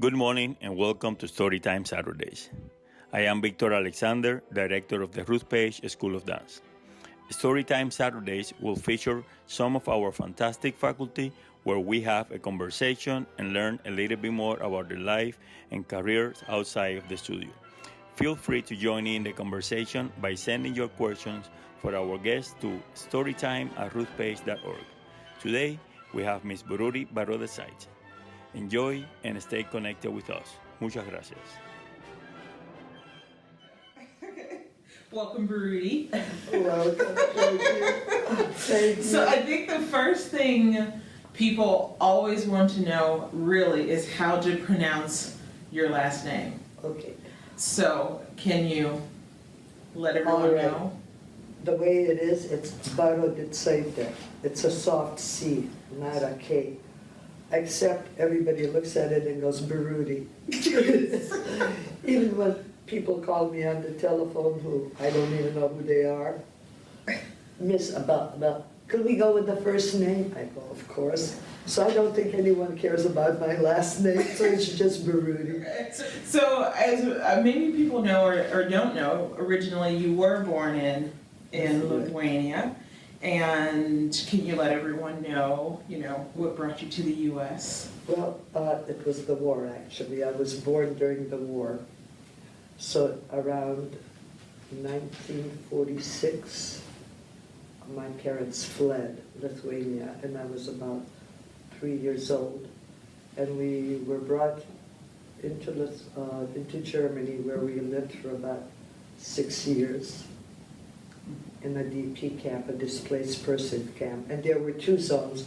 Good morning and welcome to Storytime Saturdays. I am Victor Alexander, director of the Ruth Page School of Dance. Storytime Saturdays will feature some of our fantastic faculty where we have a conversation and learn a little bit more about their life and careers outside of the studio. Feel free to join in the conversation by sending your questions for our guests to storytime@ruthpage.org. Today, we have Ms. Birute Barodicaite. Enjoy and stay connected with us. Muchas gracias. Welcome, Birute. Welcome. Thank you. So I think the first thing people always want to know really is how to pronounce your last name. Okay. So can you let everyone All right. know? The way it is, it's Barodicaite. It's a soft C, not a K. Except everybody looks at it and goes, Birute. Even when people call me on the telephone who I don't even know who they are. Miss, could we go with the first name? I go, of course. So I don't think anyone cares about my last name, so it's just Birute. So as many people know or don't know, originally you were born in Lithuania. And can you let everyone know, what brought you to the U.S.? Well, it was the war, actually. I was born during the war. So around 1946, my parents fled Lithuania, and I was about 3 years old. And we were brought into Germany, where we lived for about 6 years. In a DP camp, a displaced person camp. And there were two zones,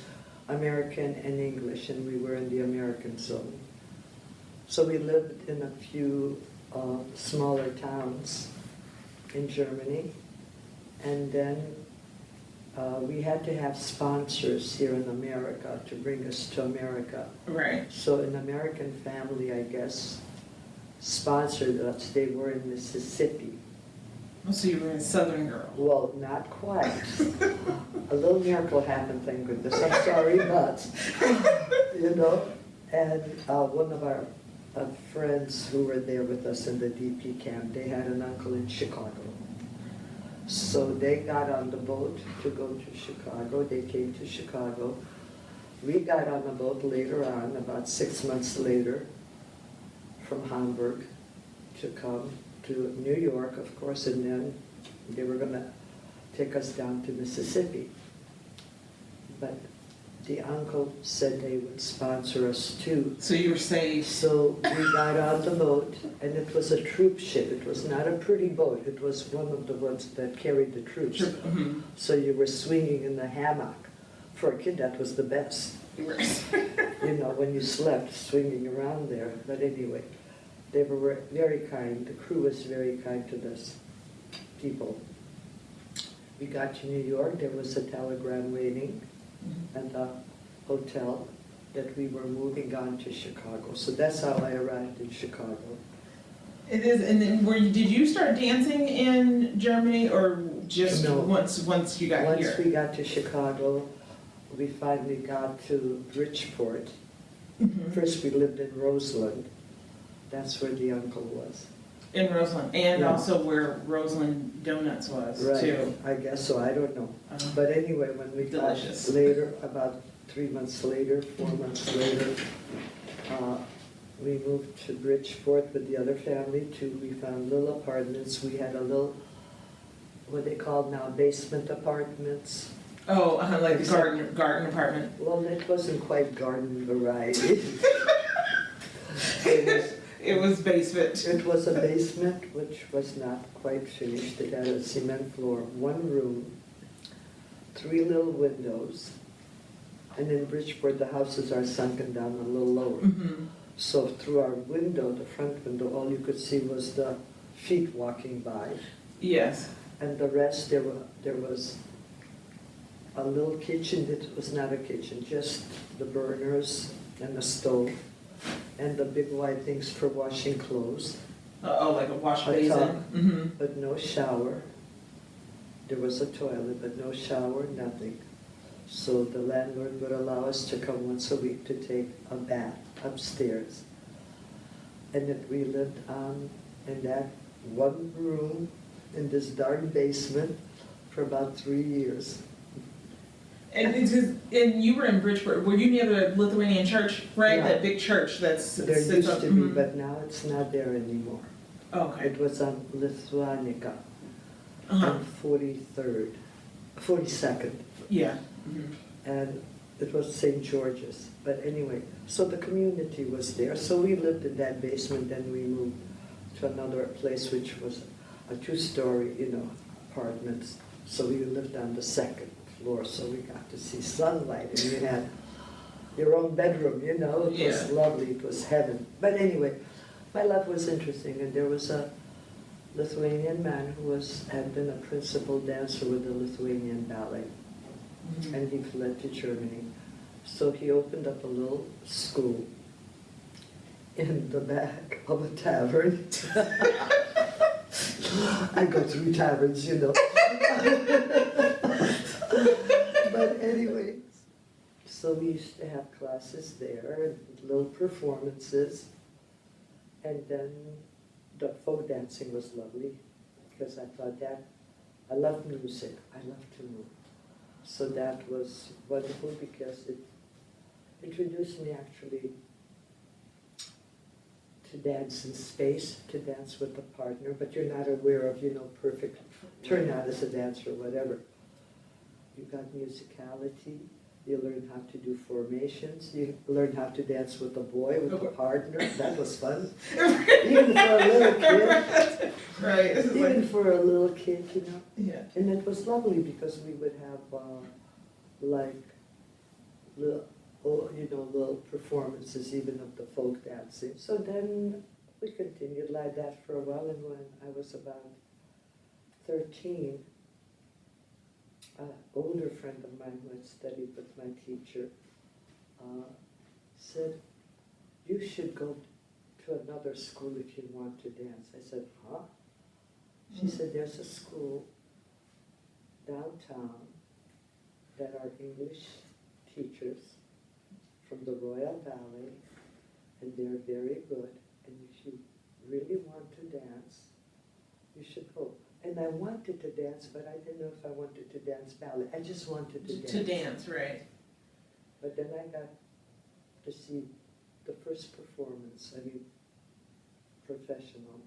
American and English, and we were in the American zone. So we lived in a few smaller towns in Germany. And then we had to have sponsors here in America to bring us to America. Right. So an American family, I guess, sponsored us. They were in Mississippi. Oh, so you were a Southern girl. Well, not quite. A little miracle happened, thank goodness. I'm sorry, but, and one of our friends who were there with us in the DP camp, they had an uncle in Chicago. So they got on the boat to go to Chicago. They came to Chicago. We got on the boat later on, about 6 months later, from Hamburg to come to New York, of course, and then they were going to take us down to Mississippi. But the uncle said they would sponsor us too. So you were saved. So we got on the boat, and it was a troop ship. It was not a pretty boat. It was one of the ones that carried the troops. Mm-hmm. So you were swinging in the hammock. For a kid, that was the best. When you slept, swinging around there. But anyway, they were very kind. The crew was very kind to us people. We got to New York. There was a telegram waiting at the hotel that we were moving on to Chicago. So that's how I arrived in Chicago. It is, and then did you start dancing in Germany, or just No. once you got here? Once we got to Chicago, we finally got to Bridgeport. Mm-hmm. First we lived in Roseland. That's where the uncle was. In Roseland, and Yeah. also where Roseland Donuts was, Right, too. I guess so, I don't know. But anyway, when we Delicious. got later, about 3 months later, 4 months later, we moved to Bridgeport with the other family too. We found little apartments. We had a little, what they call now, basement apartments. Oh, like the Except- garden apartment. Well, it wasn't quite garden variety. It was basement. It was a basement, which was not quite finished. It had a cement floor, one room, 3 little windows, and in Bridgeport the houses are sunken down a little lower. Mm-hmm. So through our window, the front window, all you could see was the feet walking by, Yes. and the rest there was a little kitchen that was not a kitchen, just the burners and the stove, and the big white things for washing clothes. Like a wash A basin. tub. Mm-hmm. But no shower. There was a toilet, but no shower, nothing. So the landlord would allow us to come once a week to take a bath upstairs. And that we lived in that one room in this dark basement for about 3 years. And you were in Bridgeport. Were you near the Lithuanian church, right? Yeah. That big church that's There sits used up. to be, but now it's not there anymore. Okay. It was on Lithuanica Uh-huh. on 42nd. Yeah. Mhm. And it was St. George's. But anyway, so the community was there. So we lived in that basement, then we moved to another place which was a 2-story, apartments. So we lived on the 2nd floor, so we got to see sunlight, and you had your own bedroom, It was Yeah. lovely, it was heaven. But anyway, my life was interesting, and there was a Lithuanian man who had been a principal dancer with the Lithuanian Ballet, Mhm. and he fled to Germany. So he opened up a little school in the back of a tavern. I go through taverns, But anyway, so we used to have classes there, little performances, and then the folk dancing was lovely, because I thought I love music, I love to move. So that was wonderful because it introduced me actually to dance in space, to dance with a partner, but you're not aware of, perfect turnout as a dancer or whatever. You got musicality, you learn how to do formations, you learn how to dance with a boy, with a partner. That was fun. Even for a little kid. Right. Even for a little kid, Yeah. And it was lovely because we would have little performances even of the folk dancing. So then we continued like that for a while, and when I was about 13, an older friend of mine who had studied with my teacher said, "You should go to another school if you want to dance." I said, "Huh?" She said, "There's a school downtown that are English teachers from the Royal Ballet, and they're very good, and if you really want to dance, you should go." And I wanted to dance, but I didn't know if I wanted to dance ballet. I just wanted to dance. To dance, right. But then I got to see the first performance, professional,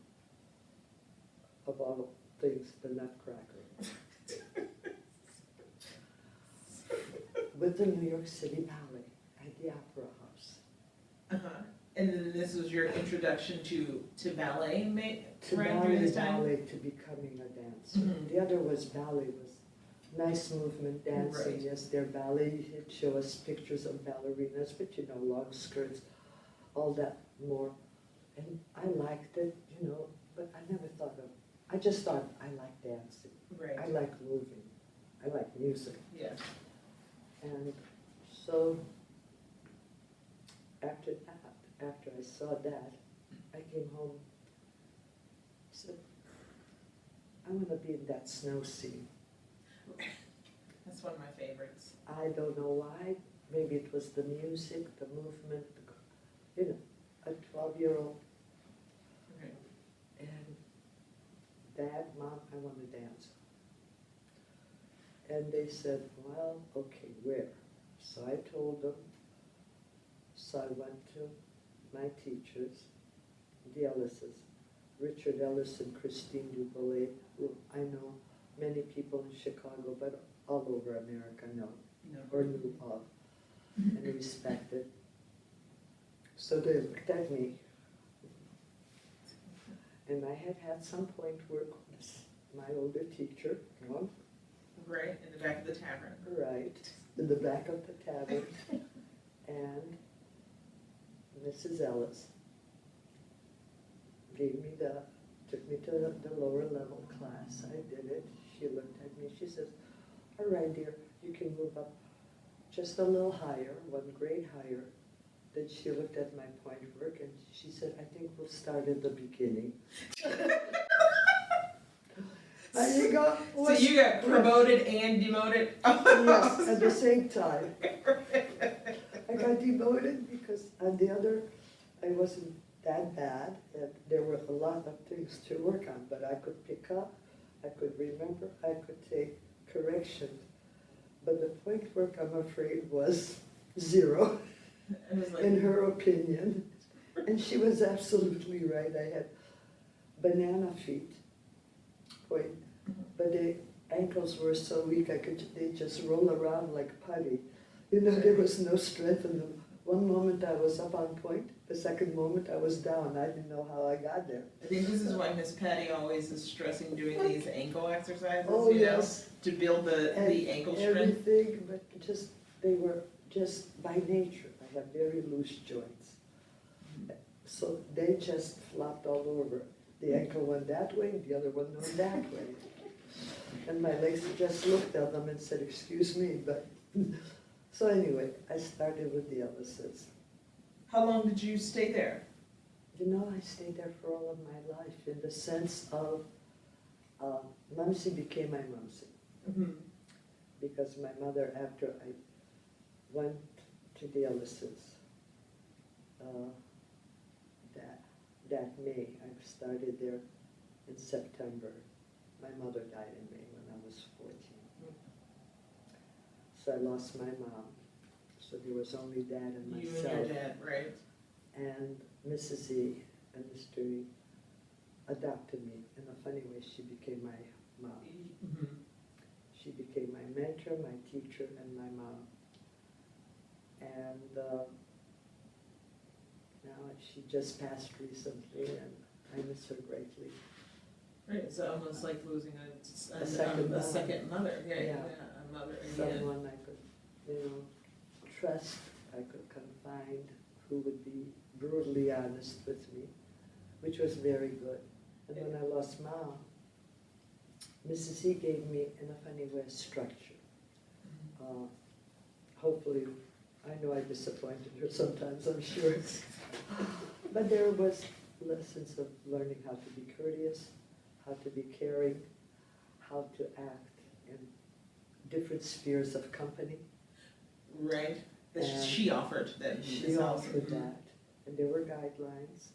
of all things, the Nutcracker. With the New York City Ballet at the Opera House. Uh-huh. And then this was your introduction to ballet, To right, during this time? ballet, to becoming a dancer. Mhm. The other was ballet, was nice movement, dancing. Right. Yes, their ballet, he'd show us pictures of ballerinas, but long skirts, all that more. And I liked it, but I never thought of, I just thought I like dancing. Right. I like moving. I like music. Yeah. And so after I saw that, I came home, said, I want to be in that snow scene. That's one of my favorites. I don't know why. Maybe it was the music, the movement, a 12-year-old. Right. And Dad, Mom, I want to dance. And they said, well, okay, where? So I told them. So I went to my teachers, the Ellises, Richard Ellis and Christine Duboulay, who I know many people in Chicago, but all over America know, No. or knew of, and respected. So they looked at me, and I had some point work with my older teacher, Right, in the back of the tavern. right, in the back of the tavern, and Mrs. Ellis took me to the lower level class. I did it. She looked at me. She says, all right, dear, you can move up just a little higher, one grade higher. Then she looked at my point work and she said, I think we'll start at the beginning. There you go. So you got promoted and demoted? Yes, at the same time. I got demoted because on the other, I wasn't that bad, and there were a lot of things to work on, but I could pick up, I could remember, I could take correction. But the point work, I'm afraid, was zero, It was like, in her opinion. And she was absolutely right. I had banana feet, point, but the ankles were so weak they just roll around like putty. You know, there was no strength in them. One moment I was up on point, the second moment I was down. I didn't know how I got there. I think this is why Miss Patty always is stressing doing these ankle exercises, Oh, you know, yes. to build the ankle strength. Everything, but just, they were just by nature. I have very loose joints. So they just flopped all over. The ankle went that way, the other one went that way. And my legs just looked at them and said, excuse me, but, so anyway, I started with the Ellises. How long did you stay there? You know, I stayed there for all of my life in the sense of, Mumsy became my Mumsy. Mm-hmm. Because my mother, after I went to the Ellises, that May, I started there in September. My mother died in May when I was 14. So I lost my mom. So there was only Dad and myself. You and your dad, right? And Mrs. E and Mr. E adopted me. In a funny way, she became my mom. Mm-hmm. She became my mentor, my teacher, and my mom. And now she just passed recently, and I miss her greatly. Right, it's almost like losing a second mother. Yeah, Yeah. a mother again. Someone I could, trust, I could confide, who would be brutally honest with me, which was very good. And when I lost Mom, Mrs. E gave me, in a funny way, structure. Hopefully, I know I disappointed her sometimes, I'm sure. But there was lessons of learning how to be courteous, how to be caring, how to act in different spheres of company. Right, that And she offered that. She offered that, and there were guidelines.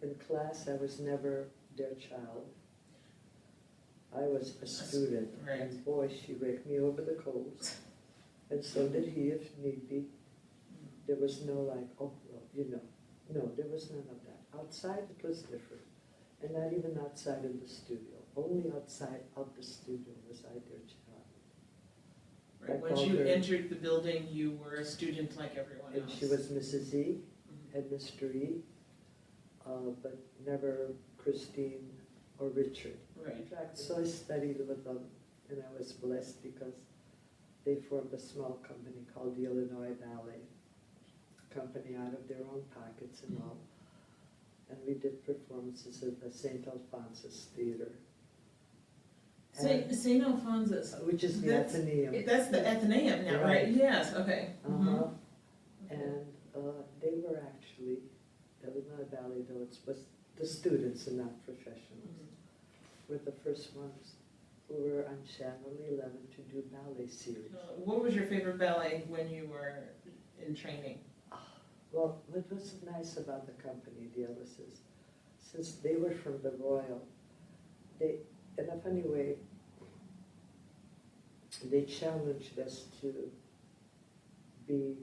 In class, I was never their child. I was a student, right. and boy, she raked me over the coals. And so did he, if need be. There was no like, oh, well, no, there was none of that. Outside, it was different. And not even outside in the studio. Only outside of the studio was I their child. Right. Once you entered the building, you were a student like everyone else. And she was Mrs. E and Mr. E, but never Christine or Richard. Right. In fact, so I studied with them, and I was blessed because they formed a small company called the Illinois Ballet Company out of their own pockets and all. And we did performances at the St. Alphonsus Theater. St. Alphonsus. Which is the Athenaeum. That's the Athenaeum now, right? Yes, okay. Uh-huh. And they were actually, Illinois Ballet, though it was the students and not professionals, were the first ones who were on Channel 11 to do ballet series. What was your favorite ballet when you were in training? Well, what was nice about the company, the Ellises, since they were from the Royal, they, in a funny way, they challenged us to be,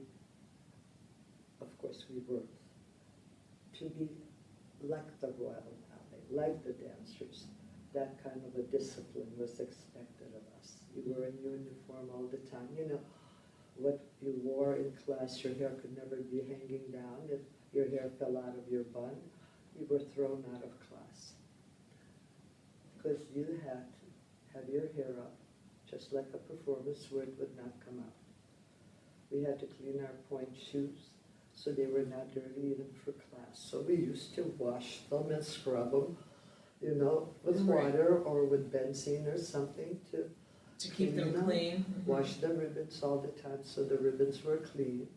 of course we were, to be like the Royal Ballet, like the dancers. That kind of a discipline was expected of us. You were in uniform all the time. You know, what you wore in class, your hair could never be hanging down. If your hair fell out of your bun, you were thrown out of class. Because you had to have your hair up, just like a performance where it would not come out. We had to clean our point shoes, so they were not dirty even for class. So we used to wash them and scrub them, with water or with benzene or something to keep them clean. Wash the ribbons all the time so the ribbons were clean.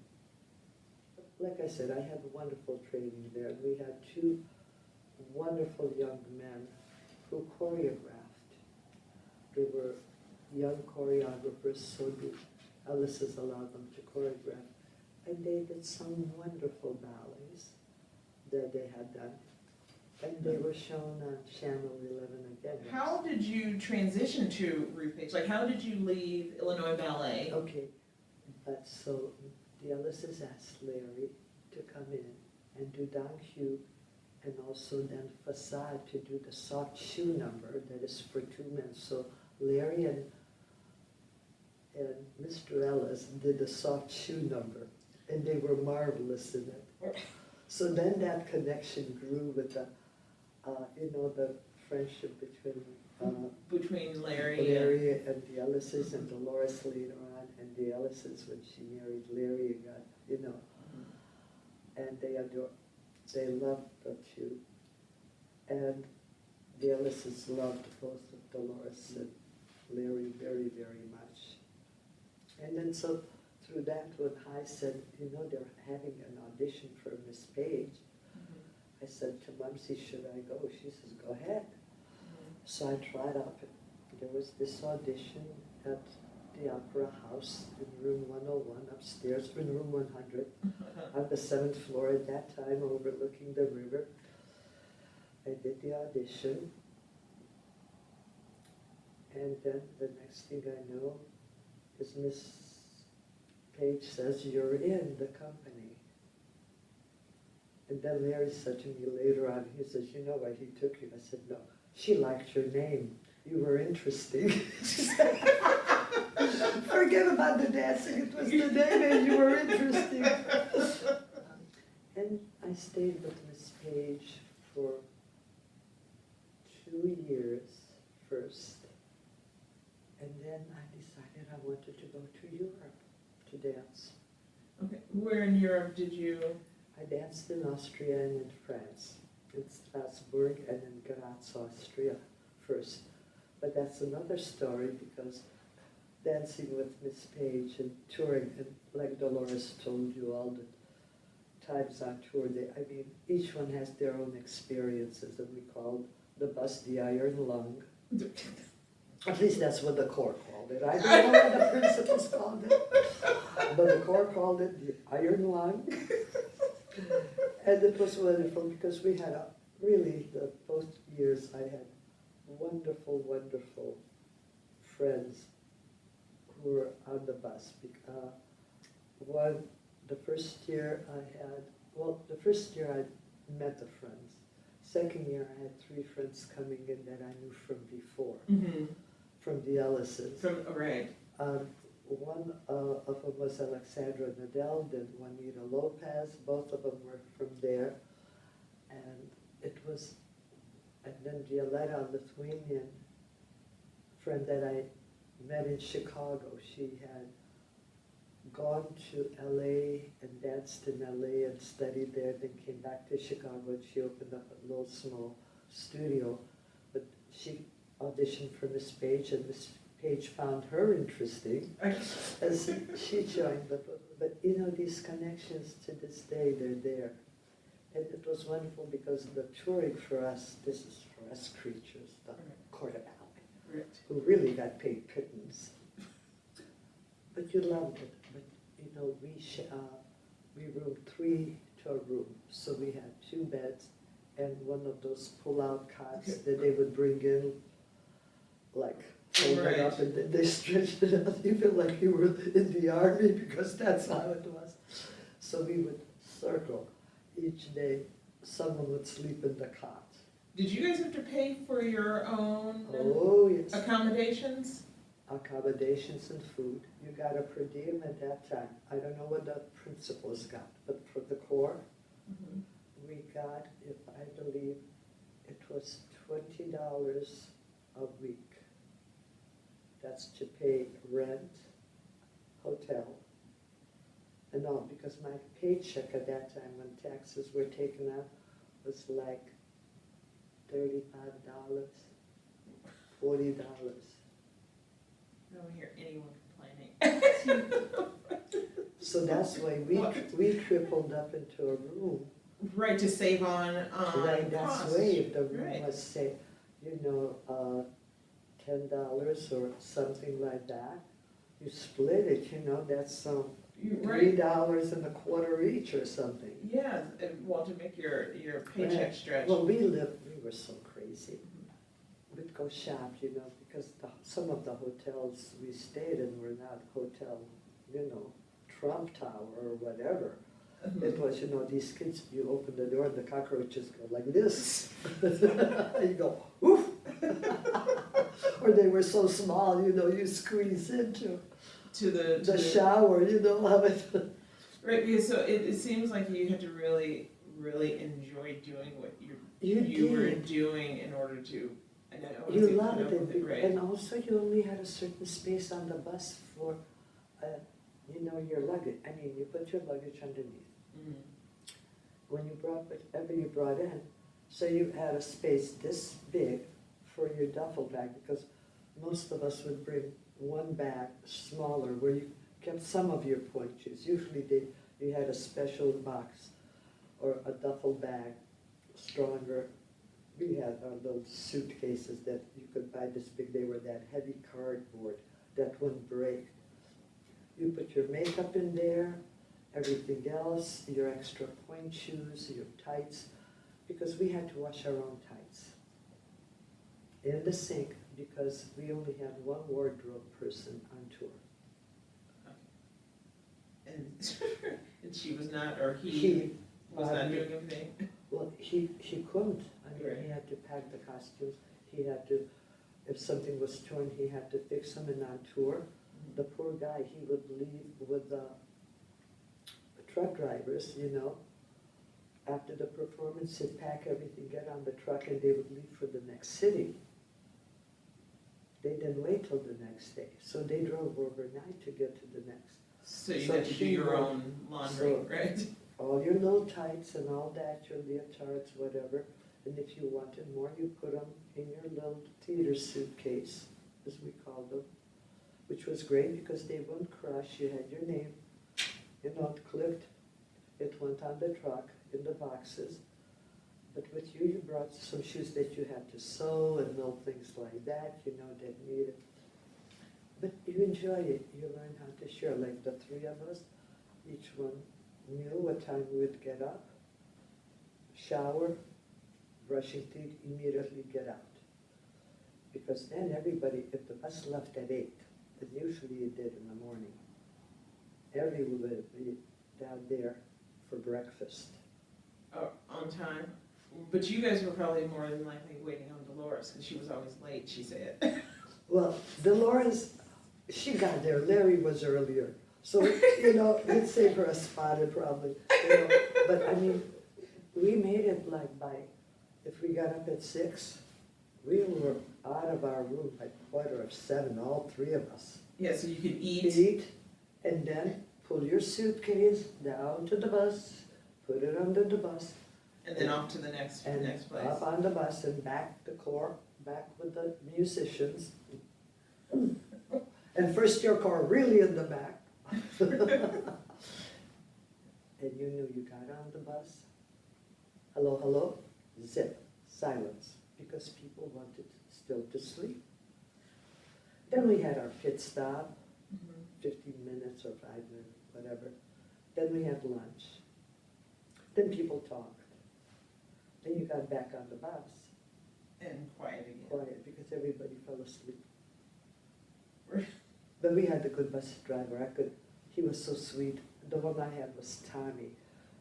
Like I said, I had wonderful training there. We had two wonderful young men who choreographed. They were young choreographers, so the Ellises allowed them to choreograph. And they did some wonderful ballets. that they had done. And they were shown on Channel 11 again. How did you transition to Ruth Page? Like, how did you leave Illinois Ballet? Okay, but so the Ellises asked Larry to come in and do Don Hugh and also then Facade to do the soft shoe number that is for two men. So Larry and Mr. Ellis did the soft shoe number and they were marvelous in it. So then that connection grew with the, the friendship between Larry and the Ellises and Dolores later on, and the Ellises when she married Larry and got, and they loved the two. And the Ellises loved both of Dolores and Larry very, very much. And then so through that when I said, they're having an audition for Miss Page, I said to Mumsy, should I go? She says, go ahead. So I tried out. There was this audition at the Opera House in room 101 upstairs, in room 100, on the 7th floor at that time, overlooking the river. I did the audition. And then the next thing I know is Miss Page says, you're in the company. And then Larry said to me later on, he says, you know why he took you? I said, no, she liked your name. You were interesting. Forget about the dancing, it was the name and you were interesting. And I stayed with Miss Page for 2 years first. And then I decided I wanted to go to Europe to dance. Okay, where in Europe did you? I danced in Austria and in France, in Strasbourg and in Graz, Austria first. But that's another story because dancing with Miss Page and touring, and like Dolores told you all the times on tour, each one has their own experiences, and we called the bus the Iron Lung. At least that's what the Corps called it. I don't know what the principals called it, but the Corps called it the Iron Lung. And it was wonderful because we had both years I had wonderful, wonderful friends who were on the bus. The first year I met the friends. Second year I had 3 friends coming in that I knew from before, from the Ellises. Right. One of them was Alexandra Nadel, then Juanita Lopez, both of them were from there. And then Violetta, a Lithuanian friend that I met in Chicago, she had gone to LA and danced in LA and studied there, then came back to Chicago and she opened up a little small studio. But she auditioned for Miss Page and Miss Page found her interesting as she joined. But these connections to this day, they're there. And it was wonderful because the touring for us, this is for us creatures, the Court of Ballet, who really got paid pittance. But you loved it. But we roomed 3 to a room, so we had 2 beds and one of those pull-out cots that they would bring in, like fold it up and then they stretched it out. You feel like you were in the army because that's how it was. So we would circle each day. Someone would sleep in the cot. Did you guys have to pay for your own Yes. accommodations? Accommodations and food. You got a per diem at that time. I don't know what the principals got, but for the Corps, we got, I believe, it was $20 a week. That's to pay rent, hotel, and all, because my paycheck at that time when taxes were taken out was like $35, $40. I don't hear anyone complaining. So that's why we tripled up into a room. Right, to save on Right, that's costs. way if the room was, say, $10 or something like that. You split it, that's Right, $3.25 each or something. yeah, well, to make your paycheck stretch. Well, we were so crazy. We'd go shop, because some of the hotels we stayed in were not hotel, Trump Tower or whatever. It was, these kids, you open the door and the cockroaches go like this. You go, oof. Or they were so small, you squeeze into the shower, how it. Right, because so it seems like you had to really, really enjoy doing what you were doing in order to, I know. You loved it, right? and also you only had a certain space on the bus for, your luggage. I mean, you put your luggage underneath. Mm-hmm. When you brought whatever you brought in, so you had a space this big for your duffel bag, because most of us would bring one bag smaller where you kept some of your point shoes. Usually you had a special box or a duffel bag, stronger. We had our little suitcases that you could buy this big. They were that heavy cardboard that wouldn't break. You put your makeup in there, everything else, your extra point shoes, your tights, because we had to wash our own tights in the sink, because we only had one wardrobe person on tour. And she was not, or he was not doing everything? Well, he couldn't. I mean, Right. he had to pack the costumes. He had to, if something was torn, he had to fix them and on tour. The poor guy, he would leave with the truck drivers, after the performance, he'd pack everything, get on the truck, and they would leave for the next city. They didn't wait till the next day, so they drove overnight to get to the next. So you had to do your own laundry, right? All your little tights and all that, your leotards, whatever, and if you wanted more, you put them in your little theater suitcase, as we called them, which was great because they wouldn't crush. You had your name, it clicked, it went on the truck in the boxes. But with you brought some shoes that you had to sew and little things like that, that needed. But you enjoy it. You learn how to share. Like the three of us, each one knew what time we would get up, shower, brushing teeth, immediately get out. Because then everybody, if the bus left at 8, and usually it did in the morning, everyone would be down there for breakfast. Oh, on time? But you guys were probably more than likely waiting on Dolores, because she was always late, she said. Well, Dolores, she got there. Larry was earlier. So, it'd save her a spot, probably. But I mean, we made it like if we got up at 6, we were out of our room by 6:45, all three of us. Yeah, so you could eat. Eat, and then pull your suitcase down to the bus, put it under the bus. And then off to the next place. Up on the bus and back with the musicians. And first your car really in the back. And you knew you got on the bus. Hello, hello, zip, silence, because people wanted still to sleep. Then we had our pit stop, 15 minutes or 5 minutes, whatever. Then we had lunch. Then people talked. Then you got back on the bus. And quiet again. Quiet, because everybody fell asleep. But we had a good bus driver. He was so sweet. The one I had was Tommy.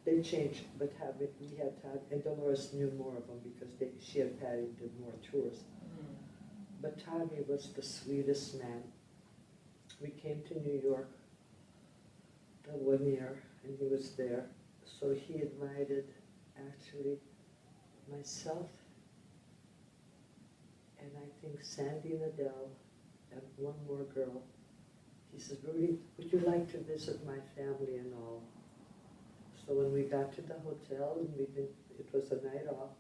They changed, but we had Tommy, and Dolores knew more of them because she and Patty did more tours. But Tommy was the sweetest man. We came to New York the one year, and he was there. So he invited, actually, myself, and I think Sandy and Adele, and one more girl. He says, Rudy, would you like to visit my family and all? So when we got to the hotel, and it was a night off,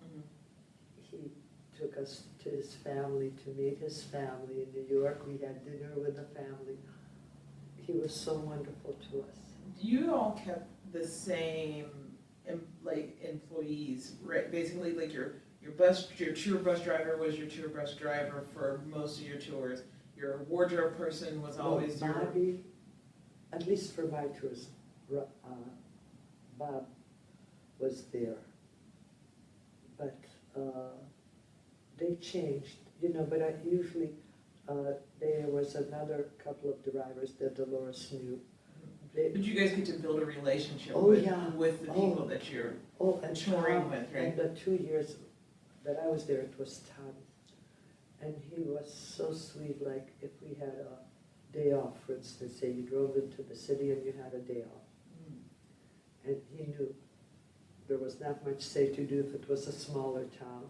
he took us to his family to meet his family in New York. We had dinner with the family. He was so wonderful to us. You all kept the same employees, right? Basically, like your tour bus driver was your tour bus driver for most of your tours. Your wardrobe person was always Bobby at least for my tours, Bob was there. But they changed, but I usually, there was another couple of drivers that Dolores knew. But you guys get to build a relationship Oh, with, yeah. with the people that you're And touring Tom, with, right? and the 2 years that I was there, it was Tom. And he was so sweet, like if we had a day off, for instance, say you drove into the city and you had a day off. Mm. And he knew there was not much say to do if it was a smaller town.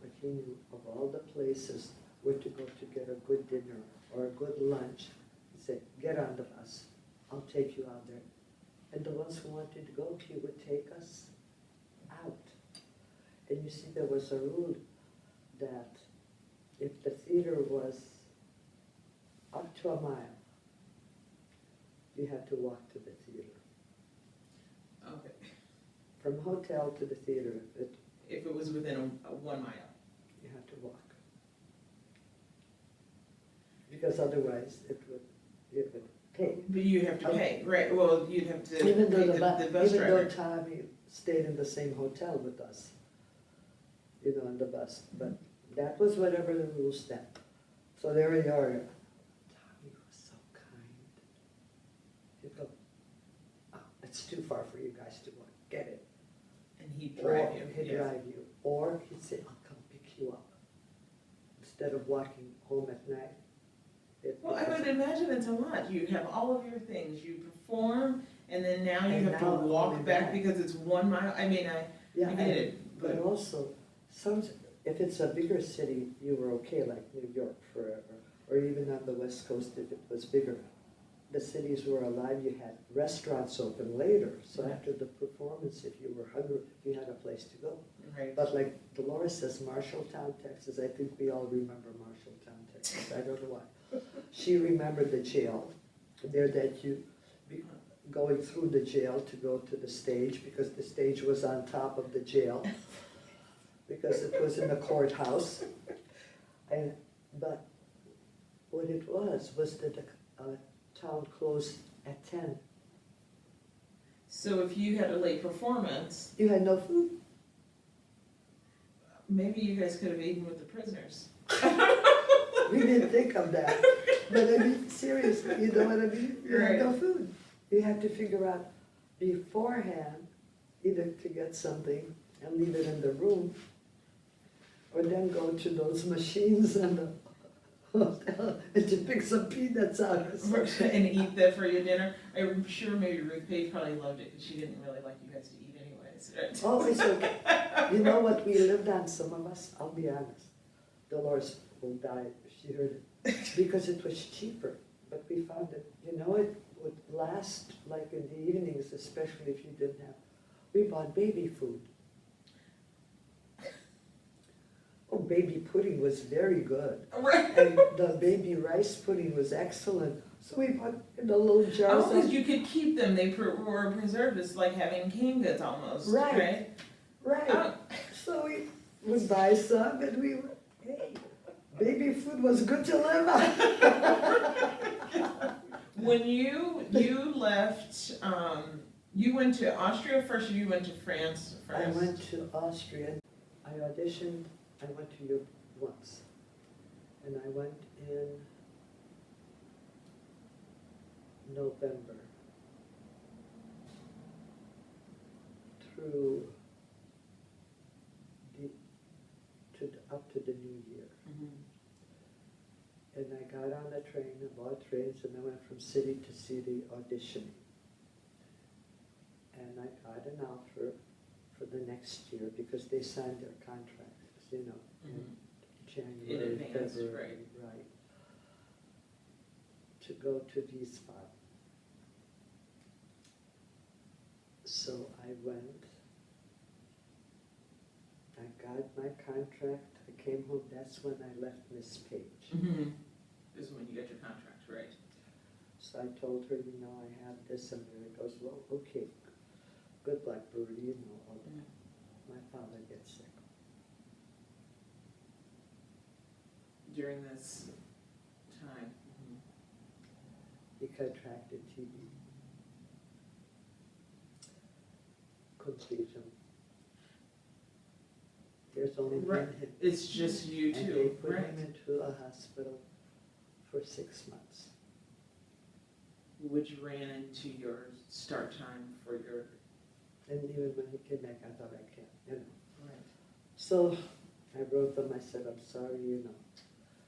But he knew of all the places where to go to get a good dinner or a good lunch. He said, get on the bus, I'll take you out there. And the ones who wanted to go, he would take us out. And you see, there was a rule that if the theater was up to a mile, you had to walk to the theater. Okay. From hotel to the theater, If it was within a 1 mile. you had to walk. Because otherwise you would pay. But you have to pay, right? Well, you'd have to Even pay though the bus even though driver. Tommy stayed in the same hotel with us, on the bus, but that was whatever the rules said. So there we are. Tommy was so kind. He'd go, oh, it's too far for you guys to walk, get it. And he'd drive you. He'd yes. drive you, or he'd say, I'll come pick you up. Instead of walking home at night. Well, I would imagine it's a lot. You have all of your things, you perform, and then now you And have to now walk only back back. because it's 1 mile. I mean, I get it, But also, if it's a bigger city, you were okay, like New York forever, or even on the West Coast if it was bigger. The cities were alive, you had restaurants open later, so Yeah. after the performance, if you were hungry, you had a place to go. right. But like Dolores says, Marshalltown, Texas, I think we all remember Marshalltown, Texas, I don't know why. She remembered the jail, there that you, going through the jail to go to the stage, because the stage was on top of the jail, because it was in the courthouse. But what it was that the town closed at 10. So if you had a late performance, You had no food. maybe you guys could have eaten with the prisoners. We didn't think of that. But I mean, seriously, you know what I mean? You had no food. You had to figure out beforehand, either to get something and leave it in the room, or then go to those machines in the hotel and to pick some peanuts out or something. And eat that for your dinner. I'm sure maybe Ruth Page probably loved it because she didn't really like you guys to eat anyways. Right? Oh, it's okay. You know what we lived on, some of us, I'll be honest. Dolores will die if she heard it. Because it was cheaper. But we found that, it would last like in the evenings, especially if you didn't have. We bought baby food. Oh, baby pudding was very good. Right. And the baby rice pudding was excellent. So we bought in the little jars. Oh, because you could keep them. They were preserved. It's like having canned goods almost. Right. Right. Oh. So we would buy some and we would, hey, baby food was good to live on. When you left, you went to Austria first, or you went to France first? I went to Austria. I auditioned. I went to Europe once. And I went in November through up to the New Year. Mhm. And I got on a train, I bought trains, and I went from city to city auditioning. And I got an offer for the next year because they signed their contracts, in January, In advance, February, right, to go to Wiesbaden. So I went, I got my contract, I came home, that's when I left Miss Page. Mm-hmm. This is when you got your contract, right? So I told her, I have this, and Mary goes, well, okay, good luck, Birute, my father gets sick. During this time. contracted TB. Completion. There's only Right. been him. It's just you And they two, put right? him into a hospital for 6 months. Which ran into your start time for your, And even when he came back, I thought, I can't, you know. right. So I wrote them, I said, I'm sorry, you know.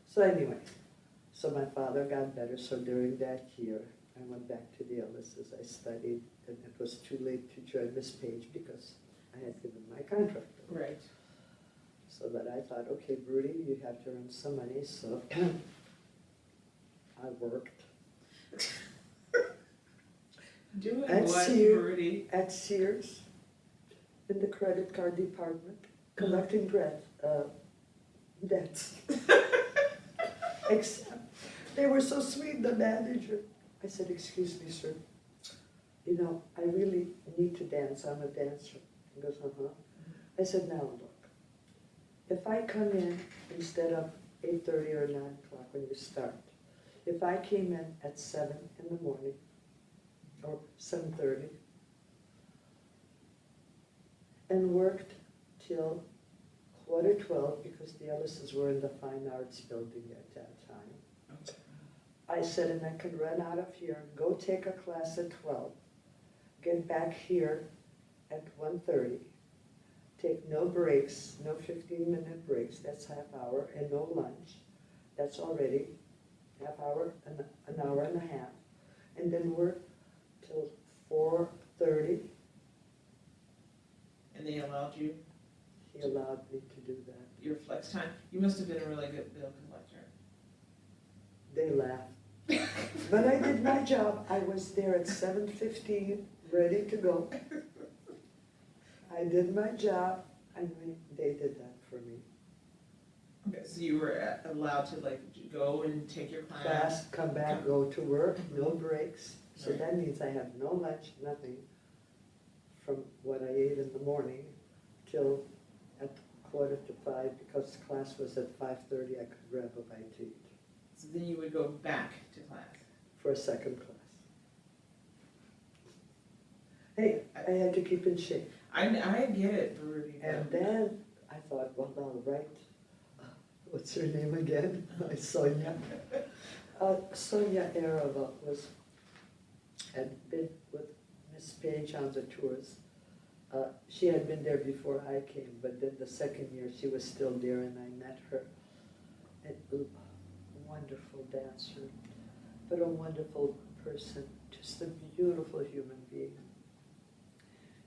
So anyway, so my father got better, so during that year, I went back to the Ellis's, I studied, and it was too late to join Miss Page because I had given my contract. Right. So that I thought, okay, Birute, you have to earn some money, so I worked Doing At what, Sears. Birute? at Sears in the credit card department, collecting debts. Except, they were so sweet, the manager. I said, excuse me, sir, you know, I really need to dance, I'm a dancer. He goes, uh-huh. I said, now look, if I come in instead of 8:30 or 9 o'clock when you start, if I came in at 7 in the morning, or 7:30, and worked till 11:45 because the Ellis's were in the Fine Arts building at that time. Okay. I said, and I could run out of here, go take a class at 12, get back here at 1:30, take no breaks, no 15-minute breaks, that's half hour, and no lunch. That's already half hour, an hour and a half. And then work till 4:30. And they allowed you He allowed me to do that. your flex time? You must have been a really good bill collector. They laughed. But I did my job. I was there at 7:15, ready to go. I did my job, and they did that for me. Okay, so you were allowed to like go and take your Class, come back, go to work, no breaks. So Right. that means I had no lunch, nothing, from what I ate in the morning till at 4:45, because class was at 5:30, I could grab a bite to eat So then you would go back to class. for a second class. Hey, I had to keep in shape. I get it, Birute. And then I thought, well, I'll write, what's her name again? Sonia. Sonia Arava had been with Miss Page on the tours. She had been there before I came, but then the second year she was still there and I met her. And a wonderful dancer, but a wonderful person, just a beautiful human being.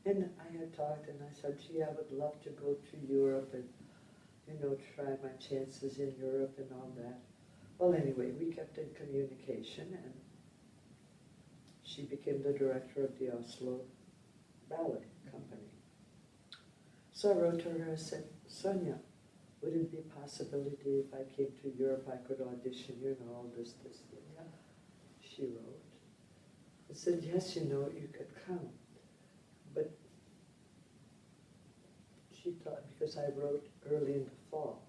And I had talked and I said, gee, I would love to go to Europe and, you know, try my chances in Europe and all that. Well, anyway, we kept in communication and she became the director of the Oslo Ballet Company. So I wrote to her, I said, Sonia, would it be a possibility if I came to Europe I could audition, you know, all this. Yeah. She wrote. I said, yes, you know, you could come. But she thought, because I wrote early in the fall.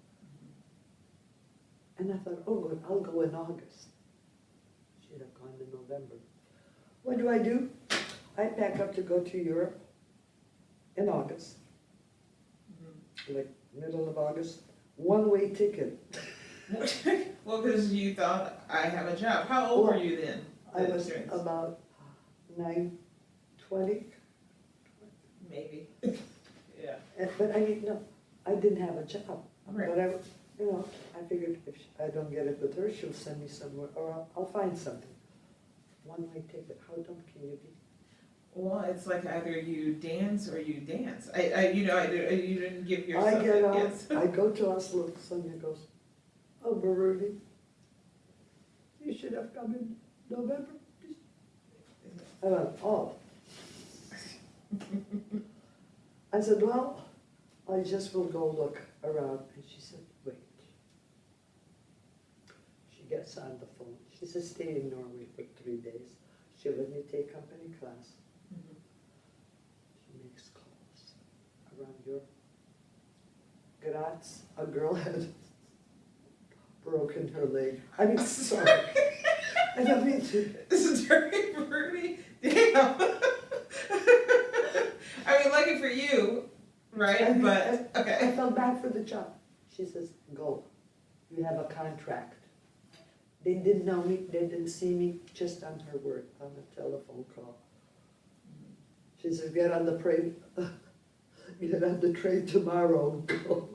And I thought, oh, good, I'll go in August. She'd have gone in November. What do? I pack up to go to Europe in August, like middle of August, one-way ticket. Well, because you thought, I have a job. How old were you then? I was about 9:20. Maybe. Yeah. But I mean, no, I didn't have a job. Right. But I, you know, I figured if I don't get it with her, she'll send me somewhere, or I'll find something. One-way ticket, how dumb can you be? Well, it's like either you dance or you dance. You didn't give yourself I get a out, yes. I go to Oslo, Sonia goes, oh, Birute, you should have come in November. I went, oh. I said, well, I just will go look around. And she said, wait. She gets on the phone. She says, stay in Norway for 3 days. She'll let me take company class. She makes calls around Europe. Graz, a girl had broken her leg. I mean, sorry. I don't mean to. This is very Birute. Damn. I mean, lucky for you, right? But, I okay. felt bad for the job. She says, go. You have a contract. They didn't know me, they didn't see me, just on her word, on a telephone call. She says, get on the train, get on the train tomorrow, go.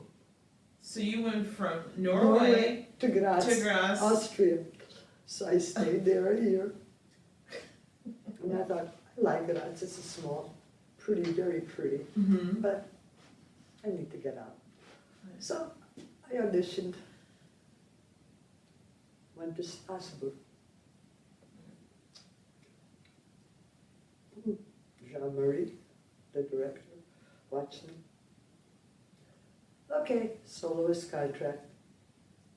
So you went from Norway to Graz, Austria. So I stayed there a year. And I thought, I like Graz, it's a small, pretty, very pretty, but I need to get out. So I auditioned, went to Oslo. Jean-Marie, the director, watched me. Okay, soloist contract.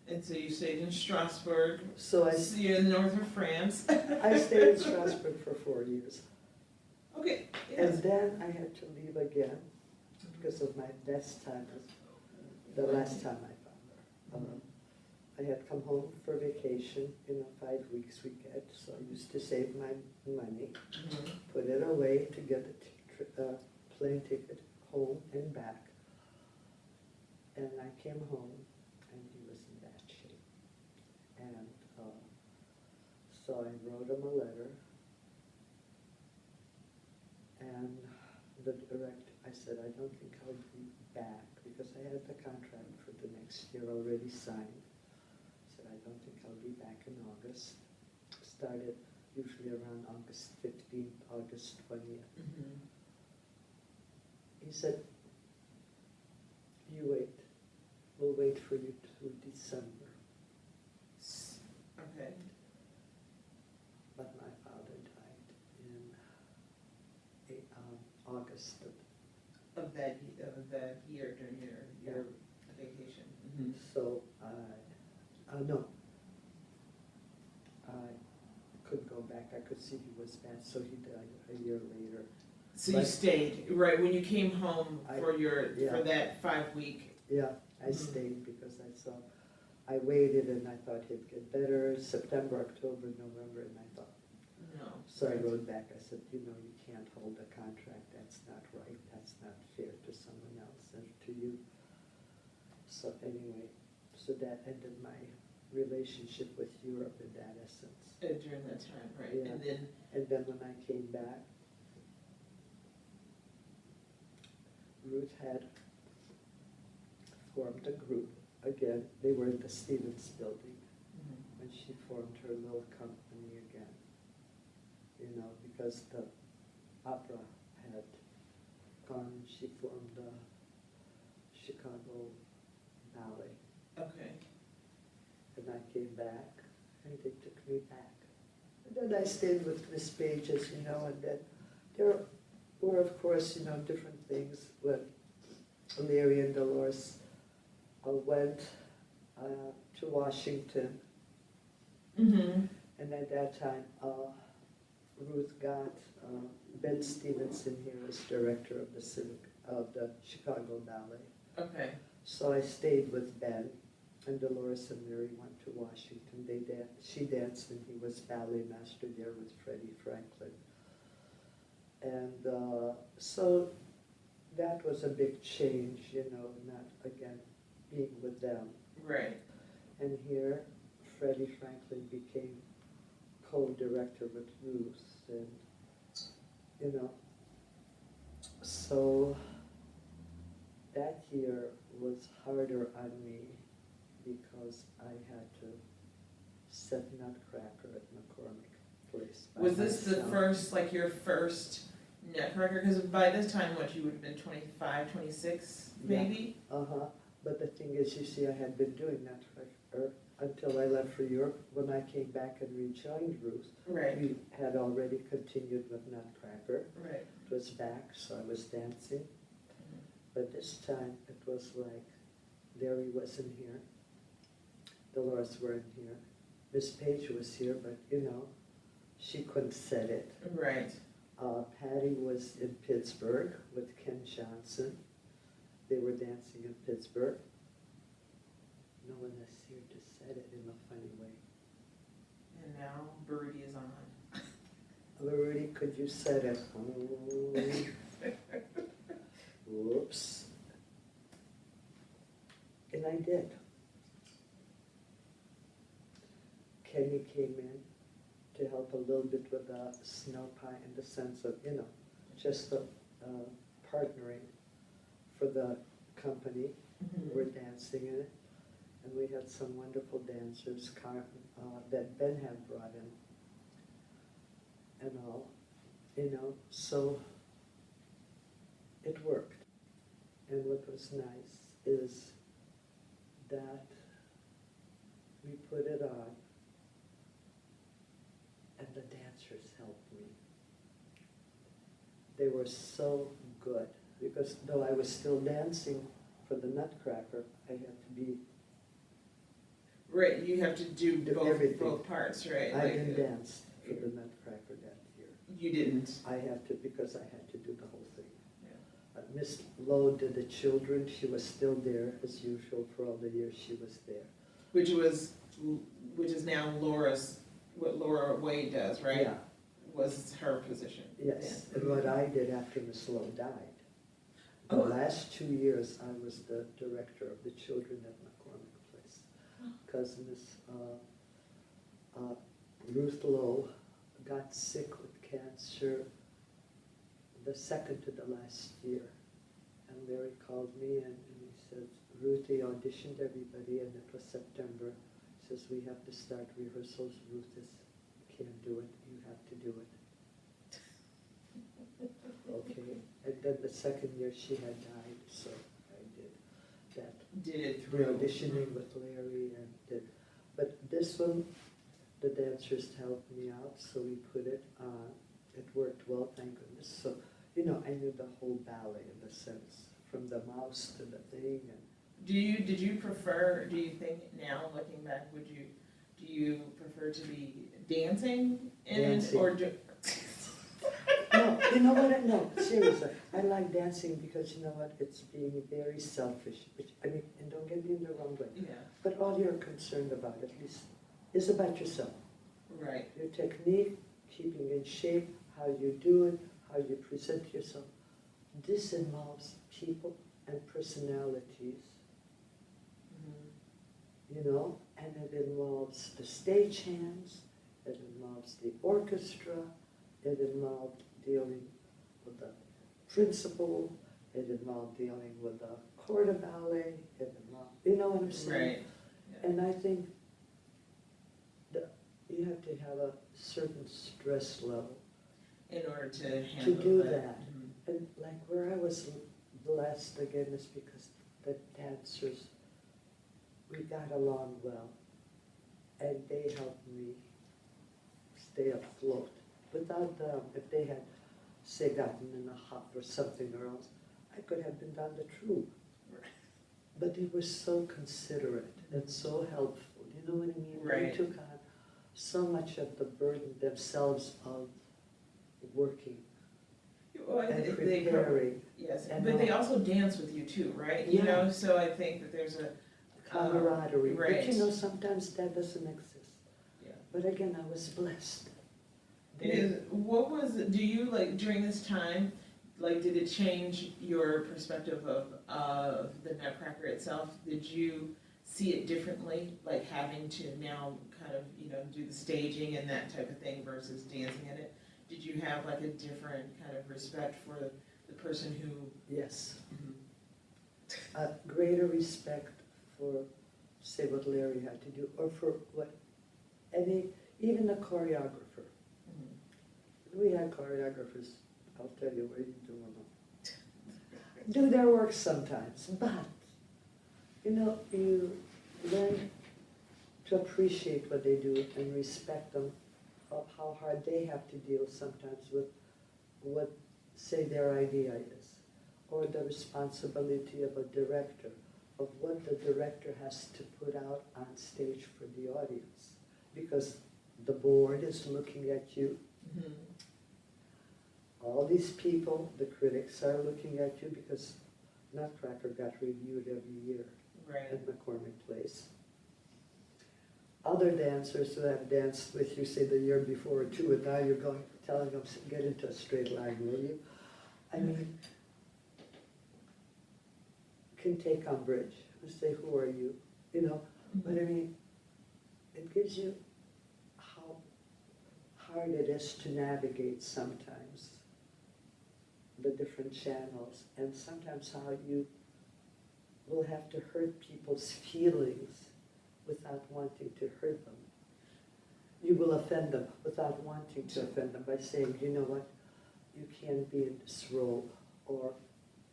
And so you stayed in Strasbourg. So you're in the north of France. I stayed in Strasbourg for 4 years. Okay. Yes. And then I had to leave again because of my best time, the last time I found her. I had come home for vacation in a 5 weeks we get, so I used to save my money, put it away to get a plane ticket home and back. And I came home and he was in bad shape. And so I wrote him a letter. And the director, I said, I don't think I'll be back because I had the contract for the next year already signed. I said, I don't think I'll be back in August. Started usually around August 15th, August 20th. He said, you wait. We'll wait for you through December. Okay. But my father died in August Of that year during your vacation. So no, I couldn't go back. I could see he was bad, so he died a year later. So But you stayed, right, when you came home for yeah. that 5 week. Yeah, I stayed because I saw, I waited and I thought he'd get better, September, October, November, and I thought, No. so I wrote back, I said, you can't hold a contract, that's not right, that's not fair to someone else and to you. So anyway, so that ended my relationship with Europe in that essence. During that time, right? Yeah. And then when I came back, Ruth had formed a group. Again, they were in the Stevens building. And she formed her little company again. Because the opera had gone, she formed the Chicago Ballet. Okay. And I came back, and they took me back. And then I stayed with Miss Page, as you know, and then there were, of course, different things when Larry and Dolores went to Washington. And at that time, Ruth got Ben Stevenson here as director of the Chicago Ballet. Okay. So I stayed with Ben, and Dolores and Mary went to Washington. She danced, and he was ballet master there with Freddie Franklin. And so that was a big change, not again being with them. Right. And here, Freddie Franklin became co-director with Ruth, and so that year was harder on me because I had to set Nutcracker at McCormick Place. Was this the first, your first Nutcracker? Because by this time, you would have been 25, 26, maybe? Uh-huh. But the thing is, you see, I had been doing Nutcracker until I left for Europe. When I came back and rejoined Ruth, Right. we had already continued with Nutcracker. Right. It was back, so I was dancing. But this time, it was like Larry wasn't here. Dolores weren't here. Miss Page was here, but she couldn't set it. Right. Patty was in Pittsburgh with Ken Johnson. They were dancing in Pittsburgh. No one is here to set it in a funny way. and now Birute is on. Rudy, could you set it? Whoops. And I did. Kenny came in to help a little bit with the snow pie in the sense of, just the partnering for the company. Mhm. We're dancing in it. And we had some wonderful dancers that Ben had brought in and all, so it worked. And what was nice is that we put it on and the dancers helped me. They were so good because though I was still dancing for the Nutcracker, I had to be. Right, you have to do everything. both parts, right? I didn't dance for the Nutcracker that year. You didn't. I had to because I had to do the whole thing. Yeah. Miss Lowe did the children. She was still there as usual for all the years she was there. Which is now what Laura Wade does, right? Yeah. Was her position. Yes, Yeah. and what I did after Miss Lowe died. The Oh. last 2 years, I was the director of the children at McCormick Place. Because Miss Ruth Lowe got sick with cancer the second to the last year. And Larry called me and he said, Ruth, they auditioned everybody and it was September. He says, we have to start rehearsals. Ruth can't do it, you have to do it. Okay, and then the second year she had died, so I did that. Did it The through. auditioning with Larry and did, but this one, the dancers helped me out, so we put it on. It worked well, thank goodness. So, I knew the whole ballet in a sense, from the mouse to the thing and. Do you think now, looking back, do you prefer to be dancing in Dancing. or do? No, you know what, no, seriously, I like dancing because you know what, it's being very selfish, and don't get me in the wrong way, Yeah, but all you're concerned about, at least, is about yourself. right, Your technique, keeping in shape, how you do it, how you present yourself. This involves people and personalities, Mhm. and it involves the stagehands, it involves the orchestra, it involved dealing with the principal, it involved dealing with the corps de ballet, it involved, you know what I'm saying? Right, yeah. And I think that you have to have a certain stress level In order to handle do that. Mhm. And like where I was blessed again is because the dancers, we got along well, and they helped me stay afloat. Without them, if they had, say, gotten in a hop or something or else, I could have been down the tube. Right. But they were so considerate and so helpful, you know what I mean? Right. They took on so much of the burden themselves of working Well, I and think preparing. yes, and but they all. also dance with you too, right? Yeah. So I think that there's a Camaraderie, right. but sometimes that doesn't exist. Yeah. But again, I was blessed. Do you, like, during this time, like, did it change your perspective of the Nutcracker itself? Did you see it differently, like having to now kind of, do the staging and that type of thing versus dancing in it? Did you have like a different kind of respect for the person who? Yes. A greater respect for, say, what Larry had to do, or for what even a choreographer. Mhm. We had choreographers, I'll tell you what you do their work sometimes, but, you learn to appreciate what they do and respect them, of how hard they have to deal sometimes with what, say, their idea is, or the responsibility of a director, of what the director has to put out on stage for the audience, because the board is looking at you. Mhm. All these people, the critics, are looking at you because Nutcracker got reviewed every year Right. at McCormick Place. other dancers who have danced with you, say the year before or two, and now you're telling them, get into a straight line, will you? I mean, can take umbrage and say, who are you? You know, but I mean, it gives you how hard it is to navigate sometimes the different channels, and sometimes how you will have to hurt people's feelings without wanting to hurt them. You will offend them without wanting to offend them by saying, you know what, you can't be in this role, or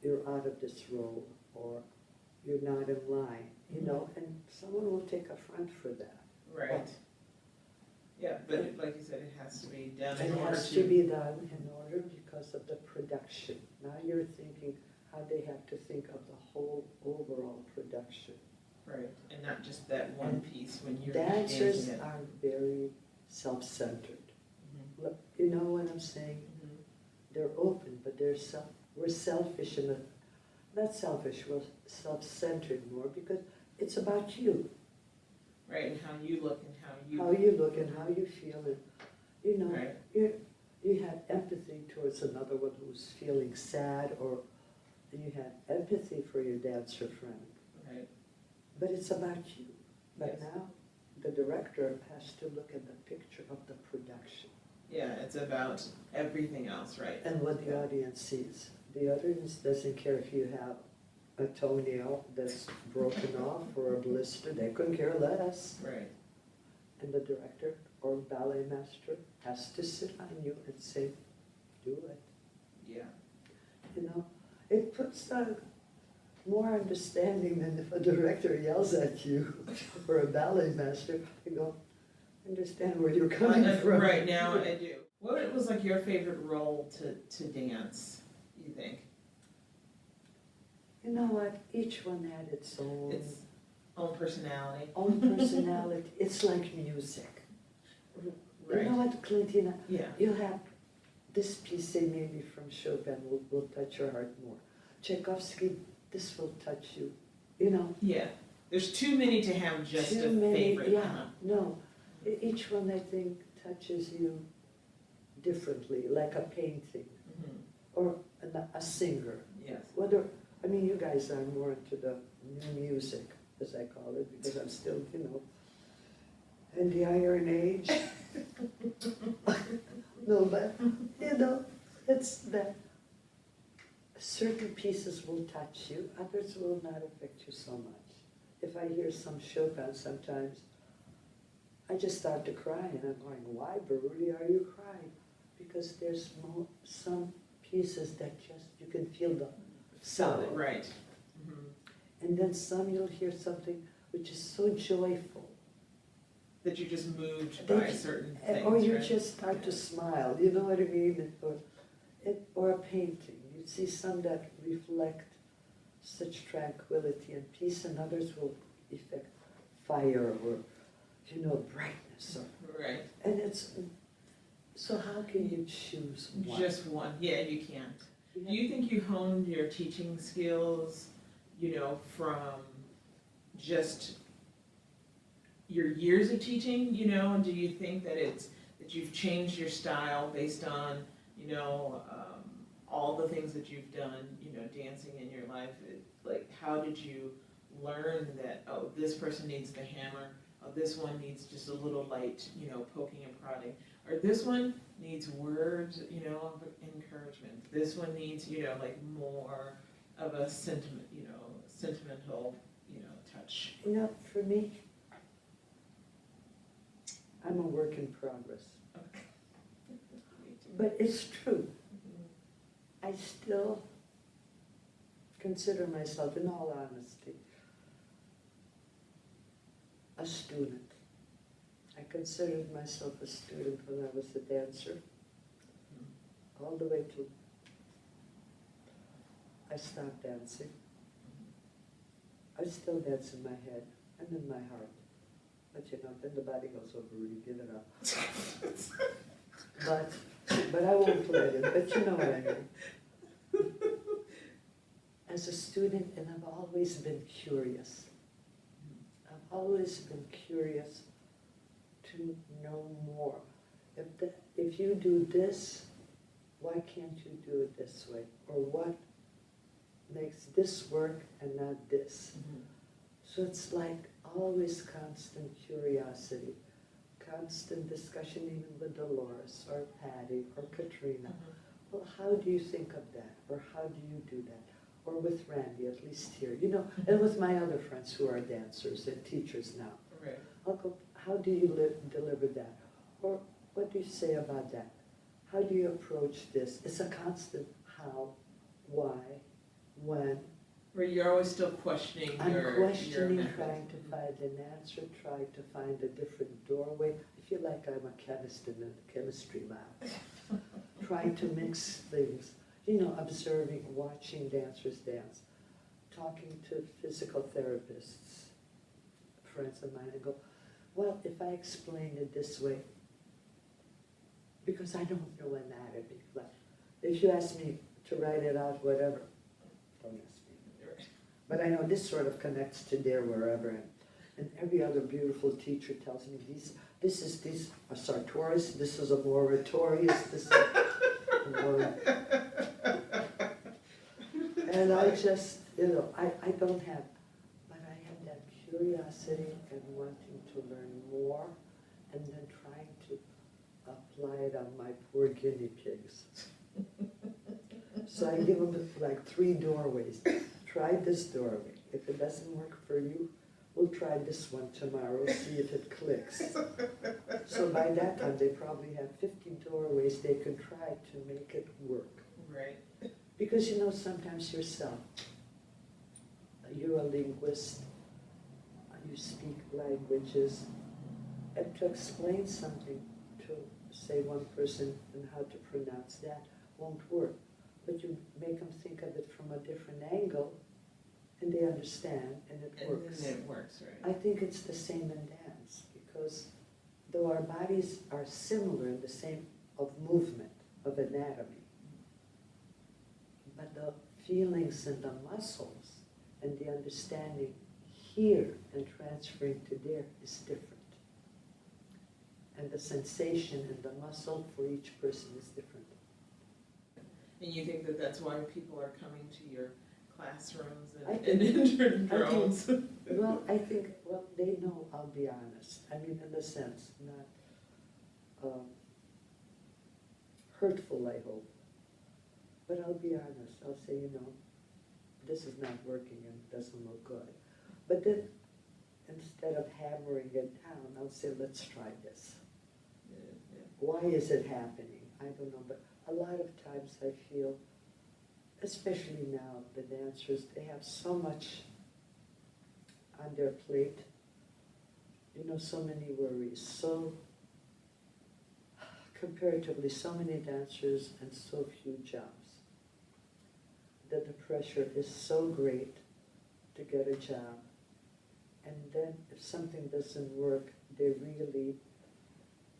you're out of this role, or you're not in line, you know, and someone will take affront for that. Right. Yeah, but like you said, it has to be done in It order has to be done in order because of the production. Now you're thinking how they have to think of the whole overall production. Right, and not just that one piece when you're Dancers dancing it. are very self-centered. Mhm. Look, you know what I'm saying? Mhm. They're open, but we're selfish in not selfish, we're self-centered more because it's about you. Right, and how you look and how you. How you look and how you feel, and you know, Right. you have empathy towards another one who's feeling sad, or you have empathy for your dancer friend. Right. But it's about you. But Yes. now the director has to look at the picture of the production Yeah, it's about everything else, right? and what the audience sees. The audience doesn't care if you have a toenail that's broken off or a blister, they couldn't care less. Right. And the director or ballet master has to sit on you and say, do it. Yeah. You know, it puts more understanding than if a director yells at you or a ballet master. You go, understand where you're coming from. Right now, I do. What was like your favorite role to dance, you think? You know what? Each one had its Own personality. own personality. It's like music. Right. You know what, Clintina? Yeah. You have this piece, say maybe from Chopin, will touch your heart more. Tchaikovsky, this will touch you. You know? Yeah. There's too many to have just Too a many, favorite. yeah, Uh-huh. no. Each one, I think, touches you differently, like a painting Mhm. or a singer. Yes. Whether, I mean, you guys are more into the new music, as I call it, because I'm still, you know, in the Iron Age. No, but, you know, it's that certain pieces will touch you, others will not affect you so much. If I hear some Chopin sometimes, I just start to cry, and I'm going, why, Birute, are you crying? Because there's some pieces that just, you can feel the sound. Right. Mhm. And then some you'll hear something which is so joyful. That you're just moved by certain things, Or you right? just start to smile, you know what I mean? Or a painting. You see some that reflect such tranquility and peace, and others will effect fire or, you know, brightness. Right. And so how can you choose one? Just one. Yeah, you can't. You Do you think you honed your teaching skills, you know, from just your years of teaching, you know, and do you think that that you've changed your style based on, you know, all the things that you've done, you know, dancing in your life? Like, how did you learn that, oh, this person needs the hammer, oh, this one needs just a little light, you know, poking and prodding, or this one needs words, you know, of encouragement, this one needs, you know, like more of a sentiment, you know, sentimental, you know, touch. You know, for me, I'm a work in progress. Okay. Me too. But it's true. Mhm. I still consider myself, in all honesty, a student. I considered myself a student when I was a dancer, all the way till I stopped dancing. I still dance in my head and in my heart. But you know, then the body goes, oh, Rudy, give it up. But I won't let it, but you know what I mean. As a student, and I've always been curious. I've always been curious to know more. If you do this, why can't you do it this way? Or what makes this work and not this? So it's like always constant curiosity, constant discussion even with Dolores or Patty or Katrina. Well, how do you think of that? Or how do you do that? Or with Randy, at least here, you know, and with my other friends who are dancers and teachers now. Right. I'll go, how do you deliver that? Or what do you say about that? How do you approach this? It's a constant how, why, when. Where you're always still questioning I'm your questioning, method. trying to find an answer, trying to find a different doorway. I feel like I'm a chemist in a chemistry lab. Trying to mix things, you know, observing, watching dancers dance, talking to physical therapists, friends of mine, and go, well, if I explain it this way, because I don't know anatomy. Like, if you ask me to write it out, whatever, don't ask me. But I know this sort of connects to there wherever. And every other beautiful teacher tells me these are sartorius, this is a moratorius, this is a more. And I just, you know, I don't have, but I have that curiosity and wanting to learn more and then trying to apply it on my poor guinea pigs. So I give them like 3 doorways. Try this doorway. If it doesn't work for you, we'll try this one tomorrow, see if it clicks. So by that time, they probably have 50 doorways they can try to make it work. Right. Because you know, sometimes yourself, you're a linguist, you speak languages, and to explain something to, say, one person and how to pronounce that won't work. But you make them think of it from a different angle, and they understand, and it works. And it works, right? I think it's the same in dance, because though our bodies are similar in the same of movement, of anatomy, but the feelings and the muscles and the understanding here and transferring to there is different. And the sensation and the muscle for each person is different. And you think that that's why people are coming to your classrooms I and think- entering drones? I think, they know, I'll be honest. I mean, in the sense, not hurtful, I hope. But I'll be honest, I'll say, you know, this is not working and doesn't look good. But then, instead of hammering it down, I'll say, let's try this. Yeah. Why is it happening? I don't know, but a lot of times I feel, especially now, the dancers, they have so much on their plate, you know, so many worries, so comparatively so many dancers and so few jobs, that the pressure is so great to get a job. And then if something doesn't work, they really,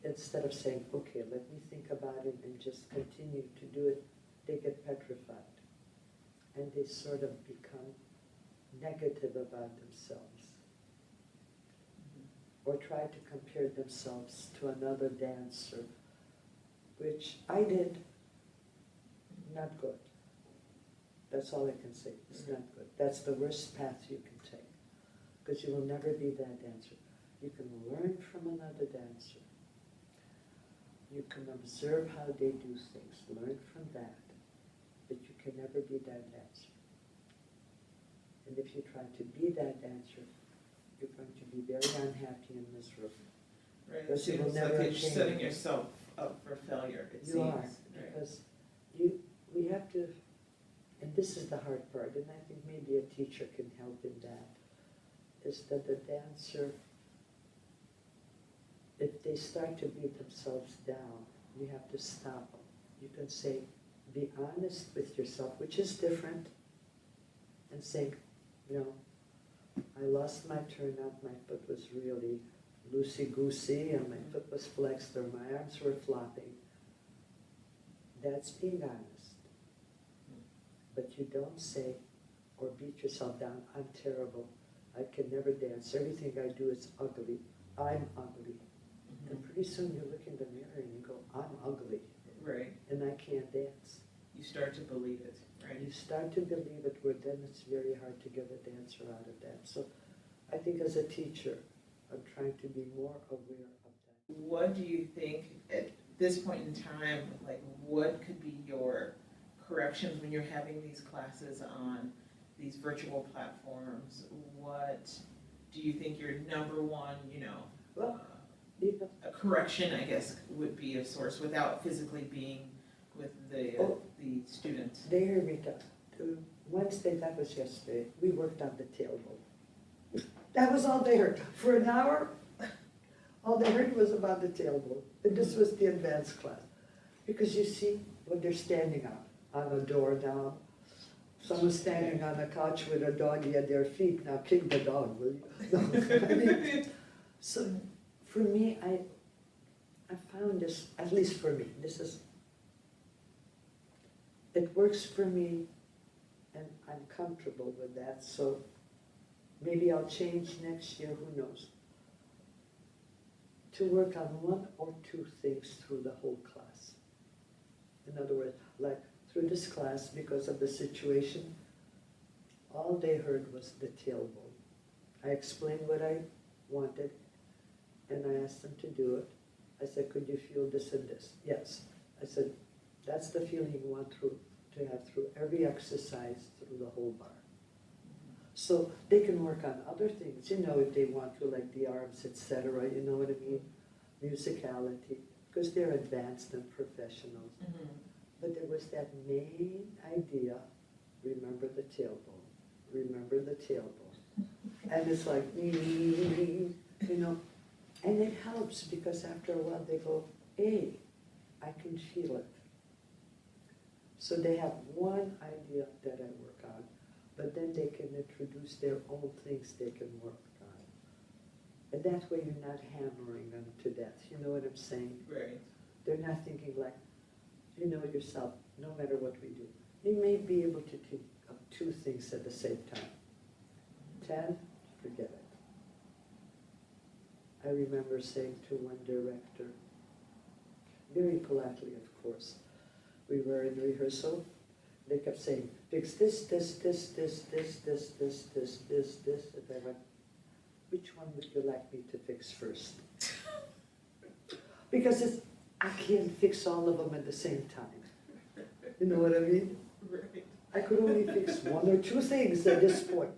instead of saying, okay, let me think about it and just continue to do it, they get petrified. And they sort of become negative about themselves. Or try to compare themselves to another dancer, which I did, not good. That's all I can say, it's not good. That's the worst path you can take, because you will never be that dancer. You can learn from another dancer. You can observe how they do things, learn from that, but you can never be that dancer. And if you try to be that dancer, you're going to be very unhappy and miserable. Right, it Because you will seems like never you're attain setting it. yourself up for failure, it seems. You are, Right. because we have to, and this is the hard part, and I think maybe a teacher can help in that, is that the dancer, if they start to beat themselves down, you have to stop them. You can say, be honest with yourself, which is different, and say, you know, I lost my turnout, my foot was really loosey-goosey, and my foot was flexed, or my arms were flopping. That's being honest. But you don't say, or beat yourself down, I'm terrible, I can never dance, everything I do is ugly, I'm ugly. And pretty soon you look in the mirror and you go, I'm ugly Right. and I can't dance. You start to believe it, right? You start to believe it, where then it's very hard to get a dancer out of that. So I think as a teacher, I'm trying to be more aware of that. What do you think at this point in time, like what could be your corrections when you're having these classes on these virtual platforms? What do you think your number one, Well, even, a correction, I guess, would be of source without physically being with the students? there we go. Wednesday, that was yesterday, we worked on the tailbone. That was all they heard. For an hour, all they heard was about the tailbone. And this was the advanced class. Because you see what they're standing on a door now. Someone's standing on a couch with a doggy at their feet. Now kick the dog, will you? No, I mean, so for me, I found this, at least for me, it works for me and I'm comfortable with that. So maybe I'll change next year, who knows? To work on one or two things through the whole class. In other words, like through this class, because of the situation, all they heard was the tailbone. I explained what I wanted, and I asked them to do it. I said, could you feel this and this? Yes. I said, that's the feeling you want to have through every exercise, through the whole bar. So they can work on other things, if they want to, like the arms, etc., you know what I mean? Musicality, because they're advanced and professionals. Mm-hmm. But there was that main idea, remember the tailbone, remember the tailbone. And it's like, and it helps because after a while they go, hey, I can feel it. So they have one idea that I work on, but then they can introduce their own things they can work on. And that way you're not hammering them to death, you know what I'm saying? Right. They're not thinking like, you know yourself, no matter what we do. You may be able to think of two things at the same time. 10, forget it. I remember saying to one director, very politely of course, we were in rehearsal, they kept saying, fix this, this, this, this, this, this, this, this, this, this, and I went, which one would you like me to fix first? Because I can't fix all of them at the same time. You know what I mean? Right. I could only fix one or two things at this point.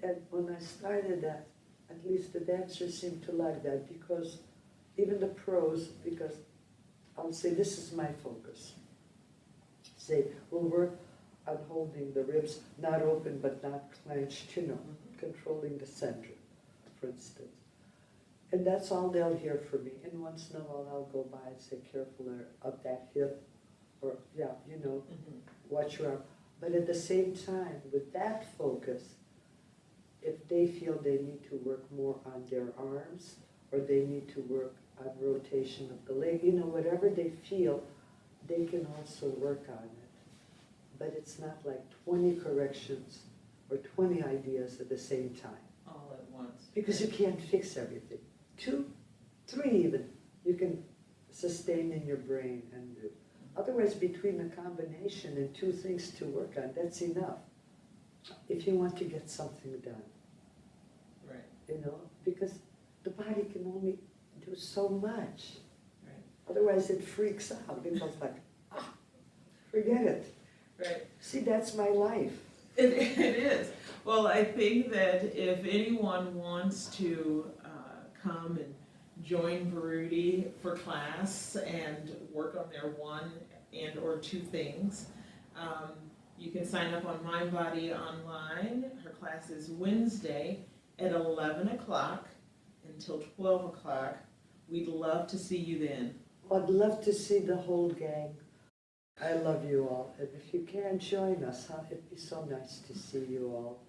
And when I started that, at least the dancers seemed to like that, because even the pros, because I'll say this is my focus. Say, we'll work on holding the ribs not open but not clenched, controlling the center, for instance. And that's all they'll hear from me. And once in a while I'll go by and say, careful there, of that hip, or watch your arm. But at the same time, with that focus, if they feel they need to work more on their arms, or they need to work on rotation of the leg, whatever they feel, they can also work on it. But it's not like 20 corrections or 20 ideas at the same time. All at once. Because you can't fix everything. 2, 3 even, you can sustain in your brain and do. Otherwise, between a combination and 2 things to work on, that's enough. If you want to get something done. Right. Because the body can only do so much. Right. Otherwise it freaks out. It goes like, forget it. Right. See, that's my life. It is. Well, I think that if anyone wants to come and join Birute for class and work on their 1 and or 2 things, you can sign up on Mind Body Online. Her class is Wednesday at 11 o'clock until 12 o'clock. We'd love to see you then. I'd love to see the whole gang. I love you all. And if you can join us, it'd be so nice to see you all.